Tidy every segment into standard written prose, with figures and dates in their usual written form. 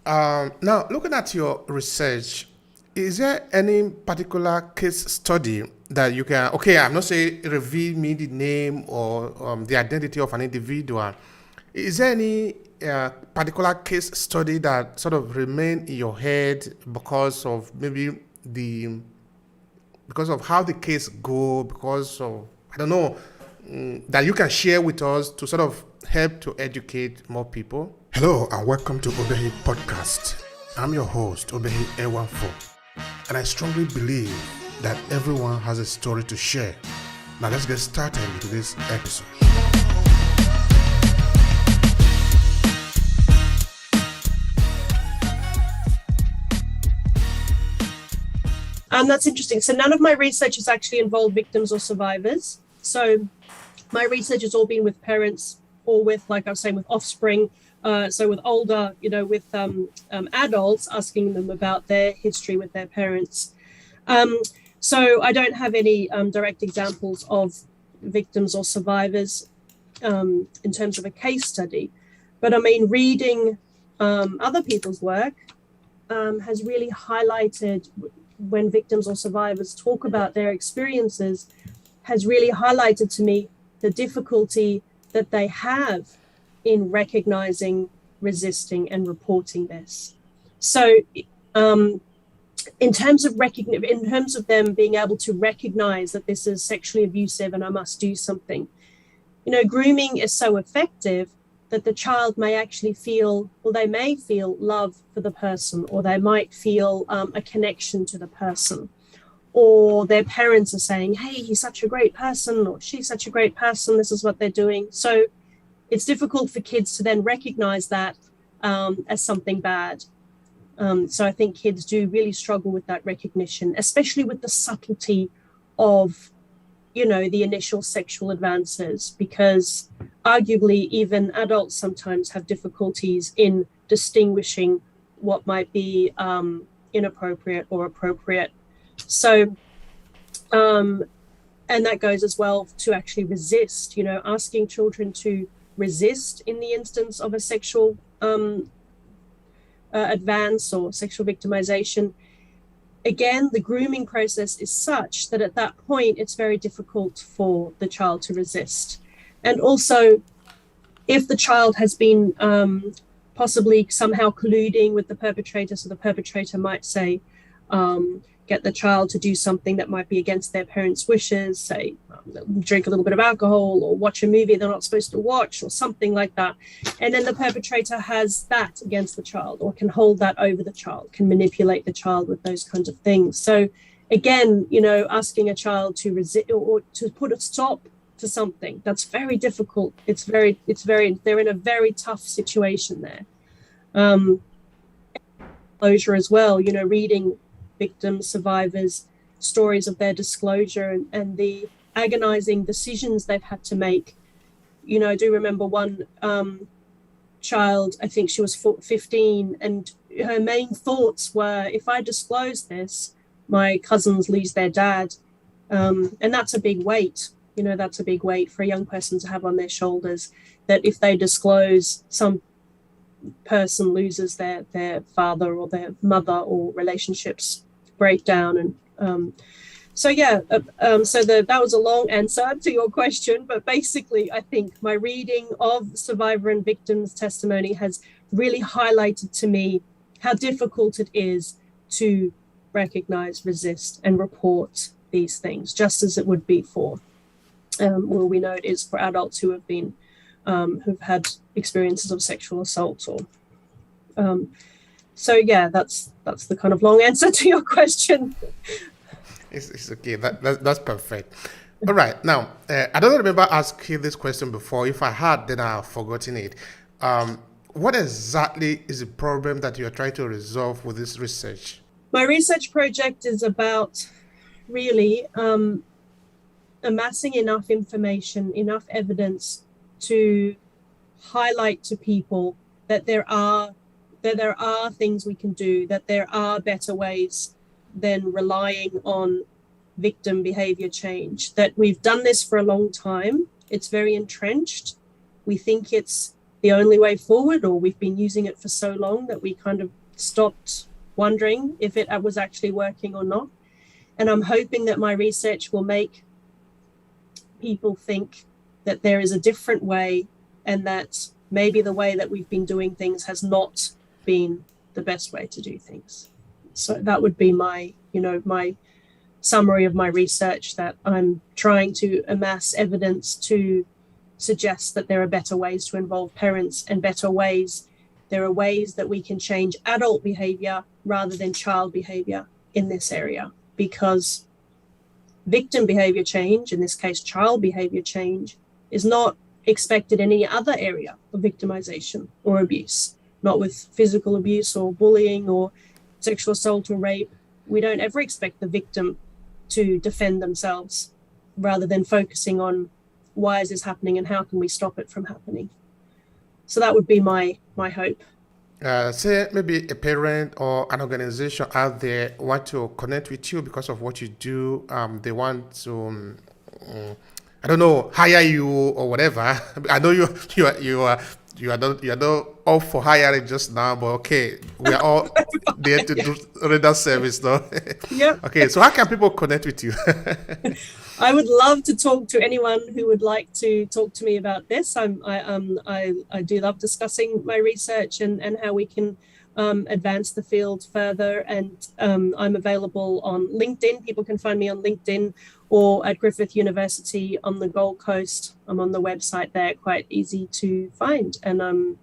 Now, looking at your research, is there any particular case study that you can, okay, I'm not saying reveal me the name or the identity of an individual. Is there any particular case study that sort of remain in your head because of maybe because of how the case go, because of, I don't know, that you can share with us to sort of help to educate more people? Hello and welcome to Obehi Podcast. I'm your host, Obehi A14, and I strongly believe that everyone has a story to share. Now let's get started into this episode. That's interesting. So none of my research has actually involved victims or survivors. So my research has all been with parents or with, like I was saying, with offspring. So with older, with adults, asking them about their history with their parents. So I don't have any direct examples of victims or survivors in terms of a case study. But I mean, reading other people's work has really highlighted, when victims or survivors talk about their experiences, has really highlighted to me the difficulty that they have in recognizing, resisting, and reporting this. So in terms of them being able to recognize that this is sexually abusive and I must do something, grooming is so effective that the child may actually feel, or they may feel love for the person, or they might feel a connection to the person, or their parents are saying, hey, he's such a great person, or she's such a great person, this is what they're doing. So it's difficult for kids to then recognize that as something bad. So I think kids do really struggle with that recognition, especially with the subtlety of the initial sexual advances, because arguably even adults sometimes have difficulties in distinguishing what might be inappropriate or appropriate. So, and that goes as well to actually resist, asking children to resist in the instance of a sexual advance or sexual victimization. Again, the grooming process is such that at that point, it's very difficult for the child to resist. And also, if the child has been possibly somehow colluding with the perpetrator, so the perpetrator might say, get the child to do something that might be against their parents' wishes, say, drink a little bit of alcohol or watch a movie they're not supposed to watch or something like that. And then the perpetrator has that against the child, or can hold that over the child, can manipulate the child with those kinds of things. So again, asking a child to resist or to put a stop to something, that's very difficult. They're in a very tough situation there. Closure as well, reading victims, survivors, stories of their disclosure and the agonizing decisions they've had to make. I do remember one child, I think she was 15, and her main thoughts were, if I disclose this, my cousins lose their dad. And that's a big weight. That's a big weight for a young person to have on their shoulders, that if they disclose, some person loses their father or their mother, or relationships break down. And so that was a long answer to your question, but basically I think my reading of survivor and victims' testimony has really highlighted to me how difficult it is to recognize, resist, and report these things, just as it would be for we know it is for adults who have been who've had experiences of sexual assault. Or that's the kind of long answer to your question. It's okay. That's perfect. All right. Now, I don't remember asking this question before. If I had, then I've forgotten it. What exactly is the problem that you're trying to resolve with this research? My research project is about really amassing enough information, enough evidence to highlight to people that there are things we can do, that there are better ways than relying on victim behavior change, that we've done this for a long time. It's very entrenched. We think it's the only way forward, or we've been using it for so long that we kind of stopped wondering if it was actually working or not. And I'm hoping that my research will make people think that there is a different way, and that maybe the way that we've been doing things has not been the best way to do things. So that would be my summary of my research, that I'm trying to amass evidence to suggest that there are better ways to involve parents, and there are ways that we can change adult behavior rather than child behavior in this area, because victim behavior change, in this case child behavior change, is not expected in any other area of victimization or abuse, not with physical abuse or bullying or sexual assault or rape. We don't ever expect the victim to defend themselves, rather than focusing on why is this happening and how can we stop it from happening. So that would be my hope. Say maybe a parent or an organization out there want to connect with you because of what you do. They want to, I don't know, hire you or whatever. I know you are not all for hiring just now, but okay, we are all there to do render service, no? Yeah. Okay, so how can people connect with you? I would love to talk to anyone who would like to talk to me about this. I do love discussing my research and how we can advance the field further. And I'm available on LinkedIn. People can find me on LinkedIn, or at Griffith University on the Gold Coast. I'm on the website there, quite easy to find. And I'm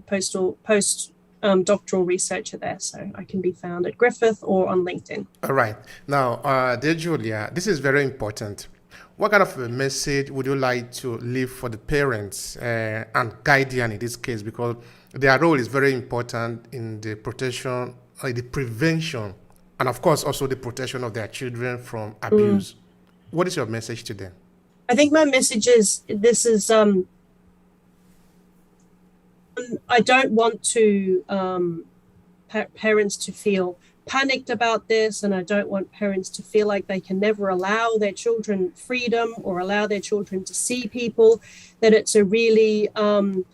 post-doctoral researcher there, so I can be found at Griffith or on LinkedIn. All right. Now, dear Julia, this is very important. What kind of a message would you like to leave for the parents and guardian in this case? Because their role is very important in the protection, the prevention, and of course also the protection of their children from abuse. What is your message to them? I think my message is I don't want to parents to feel panicked about this, and I don't want parents to feel like they can never allow their children freedom or allow their children to see people, that it's a really fine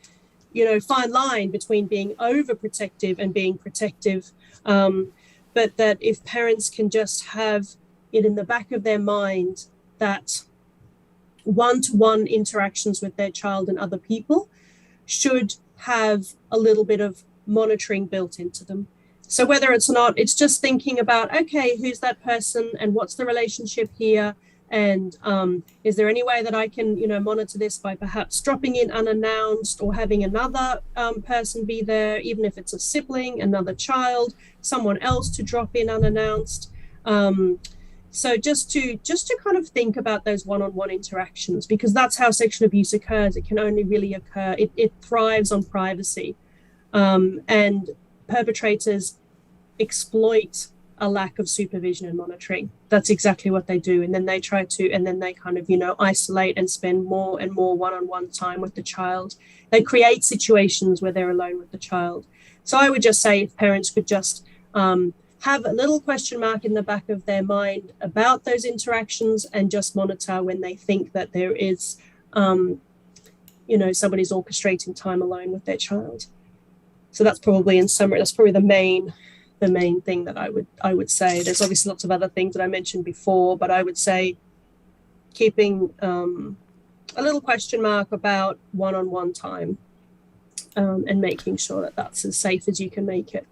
line between being overprotective and being protective, but that if parents can just have it in the back of their mind that one-to-one interactions with their child and other people should have a little bit of monitoring built into them. So whether it's not, it's just thinking about, okay, who's that person and what's the relationship here? And is there any way that I can, monitor this by perhaps dropping in unannounced, or having another person be there, even if it's a sibling, another child, someone else to drop in unannounced. So just to kind of think about those one-on-one interactions, because that's how sexual abuse occurs. It can only really occur. It thrives on privacy, and perpetrators exploit a lack of supervision and monitoring. That's exactly what they do. And then they kind of, isolate and spend more and more one-on-one time with the child. They create situations where they're alone with the child. So I would just say, if parents could just have a little question mark in the back of their mind about those interactions, and just monitor when they think that there is, somebody's orchestrating time alone with their child. So that's probably, in summary, that's probably the main thing that I would say. There's obviously lots of other things that I mentioned before, but I would say keeping a little question mark about one-on-one time, and making sure that that's as safe as you can make it.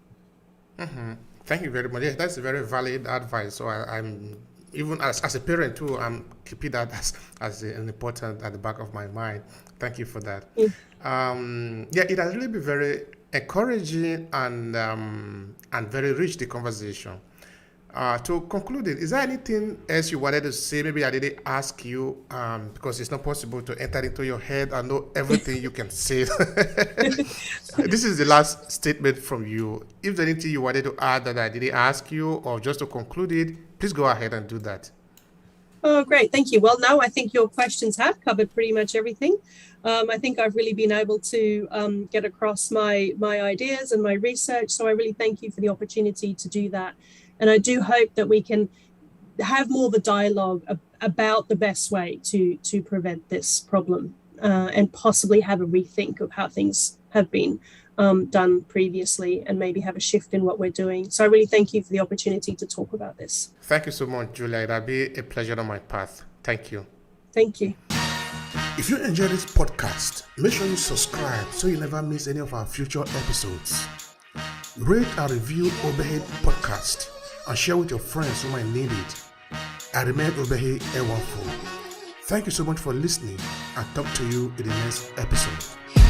Mm-hmm. Thank you very much. Yeah, that's a very valid advice. So I'm even as a parent too, I'm keeping that as an important at the back of my mind. Thank you for that. It has really been very encouraging and very rich, the conversation. To conclude it, is there anything else you wanted to say? Maybe I didn't ask you, because it's not possible to enter into your head and know everything you can say. This is the last statement from you. If there's anything you wanted to add that I didn't ask you, or just to conclude it, please go ahead and do that. Oh, great. Thank you. Well, no, I think your questions have covered pretty much everything. I think I've really been able to get across my ideas and my research. So I really thank you for the opportunity to do that. And I do hope that we can have more of a dialogue about the best way to prevent this problem. and possibly have a rethink of how things have been done previously, and maybe have a shift in what we're doing. So I really thank you for the opportunity to talk about this. Thank you so much, Julia. It'll be a pleasure on my path. Thank you. Thank you. If you enjoy this podcast, make sure you subscribe so you never miss any of our future episodes. Rate and review Obehi Podcast and share with your friends who might need it. I remain Obehi Ewafo. Thank you so much for listening, and talk to you in the next episode.